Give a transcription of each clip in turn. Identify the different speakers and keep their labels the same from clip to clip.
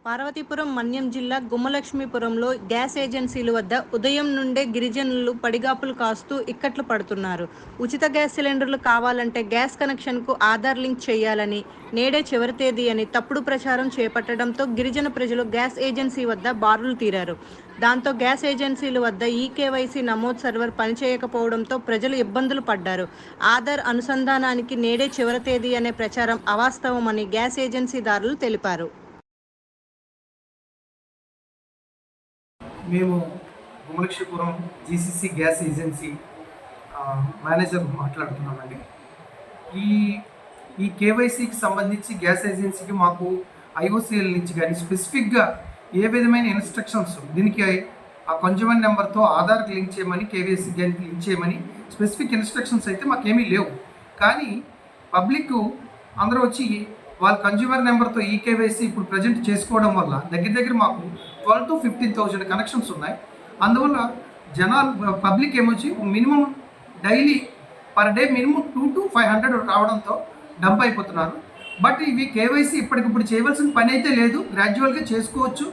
Speaker 1: పార్వతీపురం మన్యం జిల్లా గుమ్మలక్ష్మీపురంలో గ్యాస్ ఏజెన్సీల వద్ద ఉదయం నుండే గిరిజనులు పడిగాపులు కాస్తూ ఇక్కట్లు పడుతున్నారు. ఉచిత గ్యాస్ సిలిండర్లు కావాలంటే గ్యాస్ కనెక్షన్కు ఆధార్ లింక్ చేయాలని, నేడే చివరి తేదీ అని తప్పుడు ప్రచారం చేపట్టడంతో గిరిజన ప్రజలు గ్యాస్ ఏజెన్సీ వద్ద బారులు తీరారు. దాంతో గ్యాస్ ఏజెన్సీల వద్ద ఈకేవైసీ నమోదు సర్వర్ పనిచేయకపోవడంతో ప్రజలు ఇబ్బందులు పడ్డారు. ఆధార్ అనుసంధానానికి నేడే చివరి తేదీ అనే ప్రచారం అవాస్తవమని గ్యాస్ ఏజెన్సీదారులు తెలిపారు.
Speaker 2: మేము Gummalakshmipuram GCC gas agency manager మాట్లాడుతున్నామండి. ఈ ఈ కేవైసీకి సంబంధించి గ్యాస్ ఏజెన్సీకి మాకు ఐఓసీఎల్ నుంచి కానీ స్పెసిఫిక్గా ఏ విధమైన ఇన్స్ట్రక్షన్స్ దీనికి ఆ కన్జ్యూమర్ నెంబర్తో ఆధార్కి లింక్ చేయమని, కేవైసీ గ్యాస్కి లింక్ చేయమని స్పెసిఫిక్ ఇన్స్ట్రక్షన్స్ అయితే మాకేమీ లేవు. కానీ పబ్లిక్ అందరూ వచ్చి వాళ్ళ కన్జ్యూమర్ నెంబర్తో ఈ కేవైసీ ఇప్పుడు ప్రజెంట్ చేసుకోవడం వల్ల దగ్గర మాకు 12,000 to 15,000 కనెక్షన్స్ ఉన్నాయి. అందువల్ల జనాలు పబ్లిక్ ఏమొచ్చి minimum daily per day minimum 200 to 500 రావడంతో డంప్ అయిపోతున్నారు. బట్ ఇవి కేవైసీ ఇప్పటికిప్పుడు చేయవలసిన పని అయితే లేదు, గ్రాడ్యువల్గా చేసుకోవచ్చు.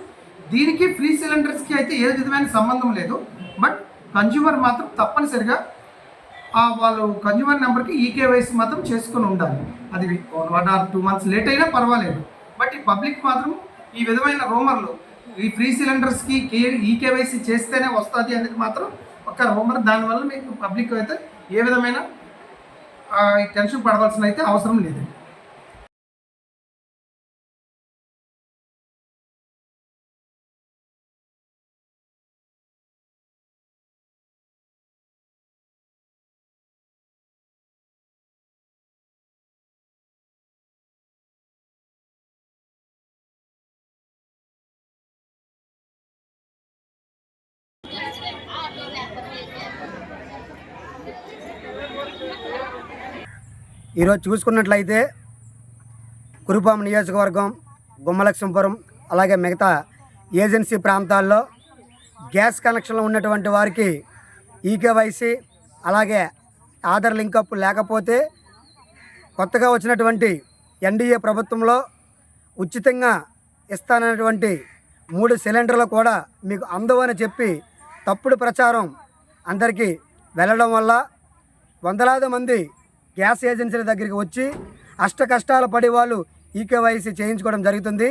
Speaker 2: దీనికి ఫ్రీ సిలిండర్స్కి అయితే ఏ విధమైన సంబంధం లేదు. బట్ కన్జ్యూమర్ మాత్రం తప్పనిసరిగా వాళ్ళు కన్జ్యూమర్ నెంబర్కి ఈకేవైసీ మాత్రం చేసుకొని ఉండాలి. అది 1 or 2 months లేట్ అయినా పర్వాలేదు. బట్ ఈ పబ్లిక్ మాత్రం ఈ విధమైన రూమర్లు, ఈ ఫ్రీ సిలిండర్స్కి ఈకేవైసీ చేస్తేనే వస్తుంది అనేది మాత్రం ఒక రూమర్. దానివల్ల మీకు పబ్లిక్ అయితే ఏ విధమైన టెన్షన్ పడవలసిన అయితే అవసరం లేదు.
Speaker 3: ఈరోజు చూసుకున్నట్లయితే కురుపాం నియోజకవర్గం, గుమ్మలక్ష్మీపురం అలాగే మిగతా ఏజెన్సీ ప్రాంతాల్లో గ్యాస్ కనెక్షన్లు ఉన్నటువంటి వారికి ఈకేవైసీ అలాగే ఆధార్ లింకప్ లేకపోతే కొత్తగా వచ్చినటువంటి ఎన్డీఏ ప్రభుత్వంలో ఉచితంగా ఇస్తానన్నటువంటి 3 సిలిండర్లు కూడా మీకు అందవని చెప్పి తప్పుడు ప్రచారం అందరికీ వెళ్ళడం వల్ల వందలాది మంది గ్యాస్ ఏజెన్సీల దగ్గరికి వచ్చి అష్ట కష్టాలు పడి వాళ్ళు ఈకేవైసీ చేయించుకోవడం జరుగుతుంది.